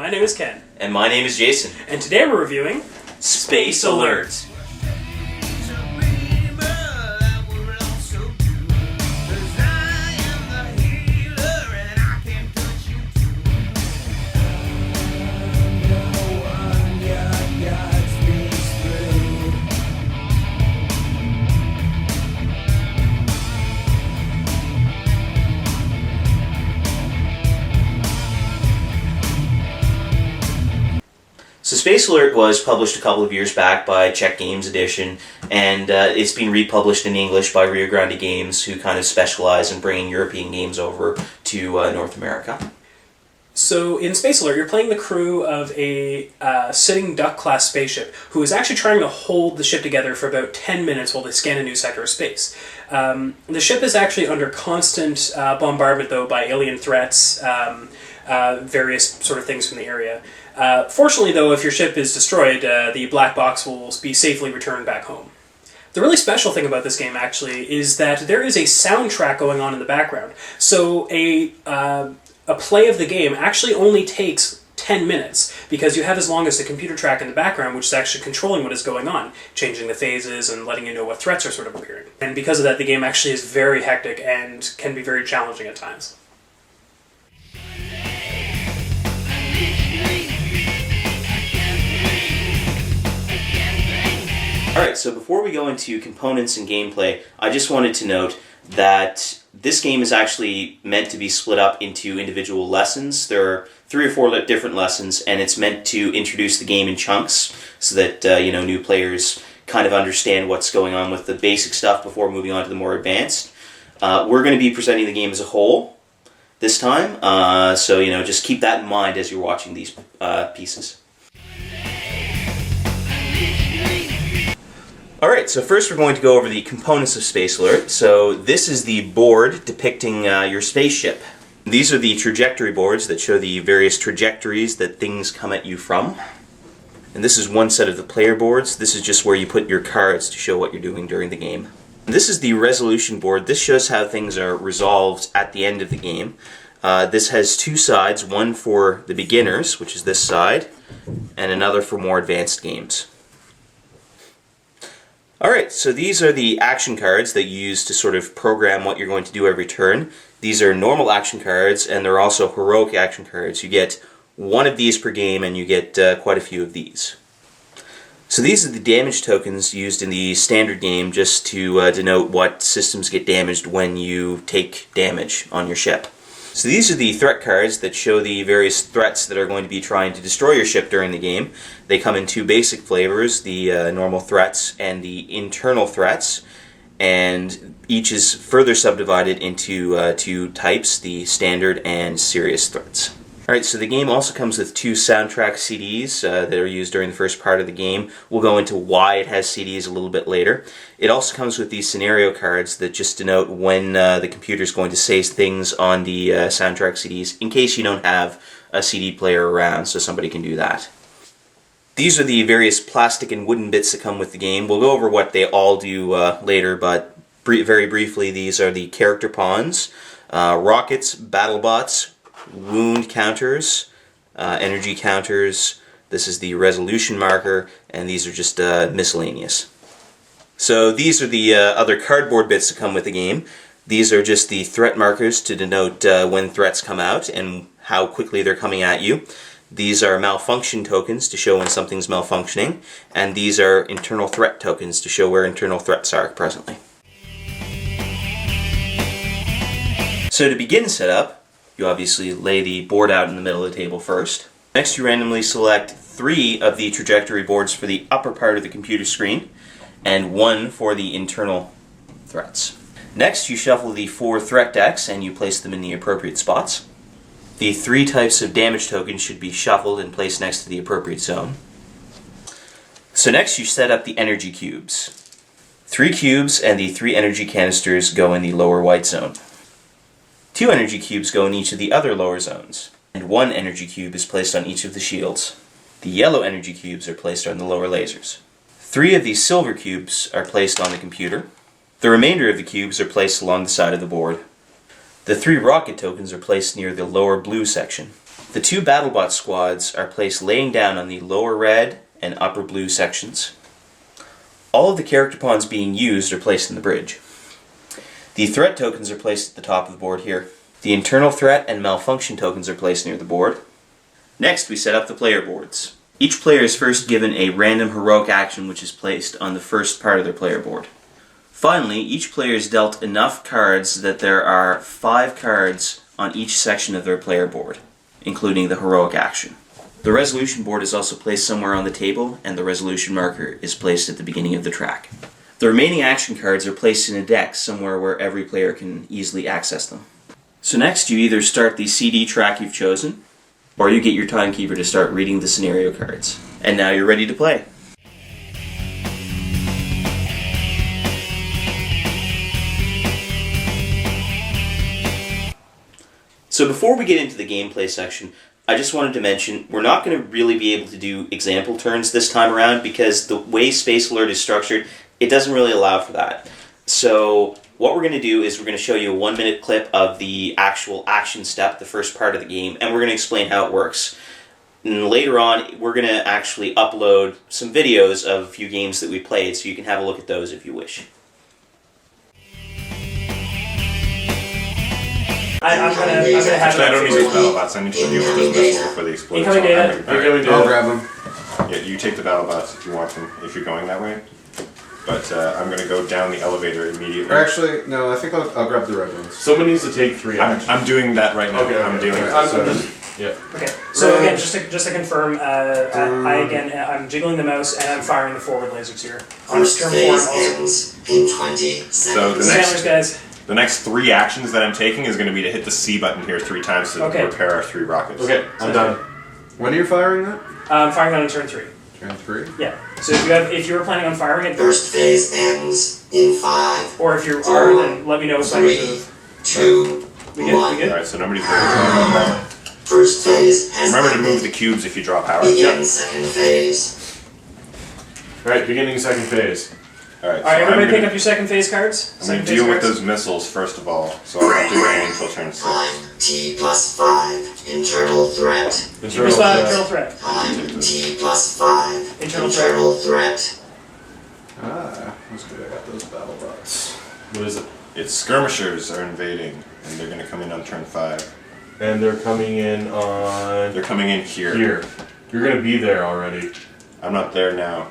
My name is Ken. And my name is Jason. And today we're reviewing Space Alert. So Space Alert was published a couple of years back by Czech Games Edition, and it's been republished in English by Rio Grande Games, who kind of specialize in bringing European games over to North America. So in Space Alert, you're playing the crew of a sitting Duck-class spaceship who is actually trying to hold the ship together for about 10 minutes while they scan a new sector of space. The ship is actually under constant bombardment, though, by alien threats, various sort of things from the area. Fortunately, though, if your ship is destroyed, the black box will be safely returned back home. The really special thing about this game, actually, is that there is a soundtrack going on in the background. So a play of the game actually only takes 10 minutes, because you have as long as the computer track in the background, which is actually controlling what is going on, changing the phases and letting you know what threats are sort of appearing. And because of that, the game actually is very hectic and can be very challenging at times. Alright, so before we go into components and gameplay, I just wanted to note that this game is actually meant to be split up into individual lessons. There are 3 or 4 different lessons, and it's meant to introduce the game in chunks so that new players kind of understand what's going on with the basic stuff before moving on to the more advanced. We're going to be presenting the game as a whole this time, so just keep that in mind as you're watching these pieces. Alright, so first we're going to go over the components of Space Alert. So this is the board depicting your spaceship. These are the trajectory boards that show the various trajectories that things come at you from. And this is one set of the player boards. This is just where you put your cards to show what you're doing during the game. And this is the resolution board. This shows how things are resolved at the end of the game. This has 2 sides, one for the beginners, which is this side, and another for more advanced games. Alright, so these are the action cards that you use to sort of program what you're going to do every turn. These are normal action cards, and they're also heroic action cards. You get 1 of these per game, and you get quite a few of these. So these are the damage tokens used in the standard game just to denote what systems get damaged when you take damage on your ship. So these are the threat cards that show the various threats that are going to be trying to destroy your ship during the game. They come in 2 basic flavors, the normal threats and the internal threats, and each is further subdivided into 2 types, the standard and serious threats. Alright, so the game also comes with 2 soundtrack CDs that are used during the first part of the game. We'll go into why it has CDs a little bit later. It also comes with these scenario cards that just denote when the computer is going to say things on the soundtrack CDs, in case you don't have a CD player around, so somebody can do that. These are the various plastic and wooden bits that come with the game. We'll go over what they all do later, but very briefly, these are the character pawns, rockets, battle bots, wound counters, energy counters. This is the resolution marker, and these are just miscellaneous. So these are the other cardboard bits that come with the game. These are just the threat markers to denote when threats come out and how quickly they're coming at you. These are malfunction tokens to show when something's malfunctioning, and these are internal threat tokens to show where internal threats are presently. So to begin setup, you obviously lay the board out in the middle of the table first. Next, you randomly select 3 of the trajectory boards for the upper part of the computer screen, and 1 for the internal threats. Next, you shuffle the 4 threat decks and you place them in the appropriate spots. The 3 types of damage tokens should be shuffled and placed next to the appropriate zone. So next, you set up the energy cubes. 3 cubes and the 3 energy canisters go in the lower white zone. 2 energy cubes go in each of the other lower zones, and 1 energy cube is placed on each of the shields. The yellow energy cubes are placed on the lower lasers. 3 of these silver cubes are placed on the computer. The remainder of the cubes are placed along the side of the board. The 3 rocket tokens are placed near the lower blue section. The 2 BattleBot squads are placed laying down on the lower red and upper blue sections. All of the character pawns being used are placed in the bridge. The threat tokens are placed at the top of the board here. The internal threat and malfunction tokens are placed near the board. Next, we set up the player boards. Each player is first given a random heroic action which is placed on the first part of their player board. Finally, each player is dealt enough cards that there are 5 cards on each section of their player board, including the heroic action. The resolution board is also placed somewhere on the table, and the resolution marker is placed at the beginning of the track. The remaining action cards are placed in a deck somewhere where every player can easily access them. So next, you either start the CD track you've chosen, or you get your timekeeper to start reading the scenario cards. And now you're ready to play. So before we get into the gameplay section, I just wanted to mention we're not going to really be able to do example turns this time around because the way Space Alert is structured, it doesn't really allow for that. So what we're going to do is we're going to show you a 1-minute clip of the actual action step, the first part of the game, and we're going to explain how it works. And later on, we're going to actually upload some videos of a few games that we played, so you can have a look at those if you wish. I'm gonna have I don't need those battle bots. I need to deal with those missiles before they explode. Incoming data. I'll grab them. Yeah, you take the battle bots if you want them, if you're going that way. But I'm going to go down the elevator immediately. Or actually, no, I think I'll grab the red ones. Someone needs to take 3 actions. I'm doing that right now. Okay, I'm dealing with I'm it. just, yeah. Okay, so again, just to confirm, I'm jiggling the mouse and I'm firing the forward lasers here. On turn 4 also. In 20 seconds. So the next 3 actions that I'm taking is going to be to hit the C button here 3 times to repair our 3 rockets. Okay, I'm done. When are you firing that? I'm firing that on turn 3. Turn 3? Yeah. So if you were planning on firing it, First phase ends in 5. or if you are, then let me know so I can move. 2, We good? 1. We good? Alright, so nobody's going First phase has Remember to ended. move the cubes if you draw power. Begin second phase. Alright, beginning second phase. Alright, All right, everybody I'm pick gonna, up your second phase cards. I'm going Second to phase deal with cards. those missiles first of all, so I'll have to wait until turn 6. Time T plus 5. Internal threat. Internal Internal threat. threat. Time T plus 5. Internal threat. That's good. I got those battle bots. What is it? It's skirmishers are invading, and they're going to come in on turn 5. And they're coming in on... They're coming in here. Here. You're going to be there already. I'm not there now.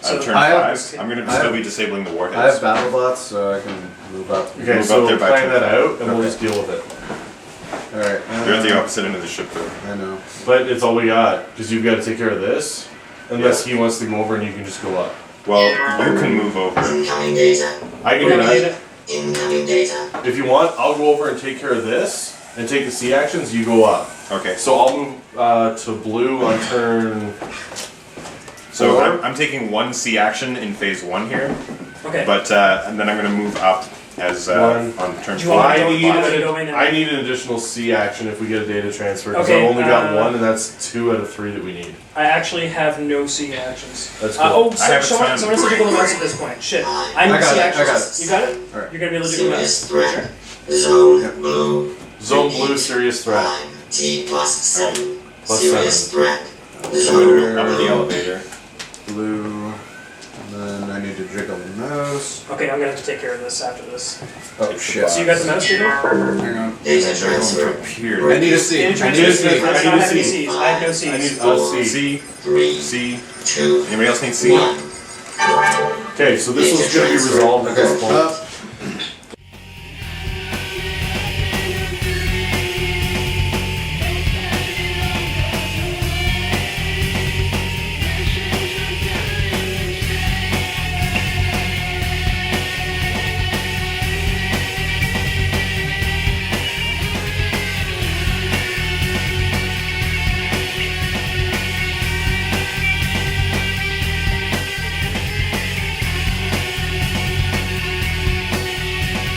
So On turn I have- 5, I'm going to still be disabling the warheads. I have battle bots, so I can move up. Okay, Move so up there by plan turn that out, and we'll Okay. just deal with it. Alright. They're at the opposite end of the ship though. I know. But it's all we got, because you've got to take care of this. Unless he wants to go over and you can just go up. Well, you can move over. Incoming data. I can do that. Incoming data. If you want, I'll go over and take care of this, and take the C actions, you go up. Okay, So I'll move to blue on turn... so 4. I'm taking 1 C action in phase 1 here, Okay. but and then I'm going to move up as One. on turn Do you want 4. me to go in and- I need an additional C action if we get a data transfer, because Okay, I've only got uh, 1, and that's 2 out of 3 that we need. I actually have no C actions. That's cool. Oh, I have a someone ton. says jiggle the mouse at this point. Shit. I need I got C it, I actions. got it. You got it? Alright. You're gonna be able to jiggle the mouse. Serious threat. Zone blue. Zone blue, serious threat. Time T plus 7. Plus Serious 7. threat. I'm going to Zone go up in the elevator. Blue. And then I need to jiggle the mouse. Okay, I'm gonna have to take care of this after this. Oh It's shit. So you got the mouse, Jiggle? Hang on. data transfer. Appeared. I need a C. Data I need a transfer. C. I do I not need have a any C. Cs. I have no I Cs. need a C. C, 3, C. 2, Anybody else need C? 1. Okay, so this was going to be resolved at this point. Up.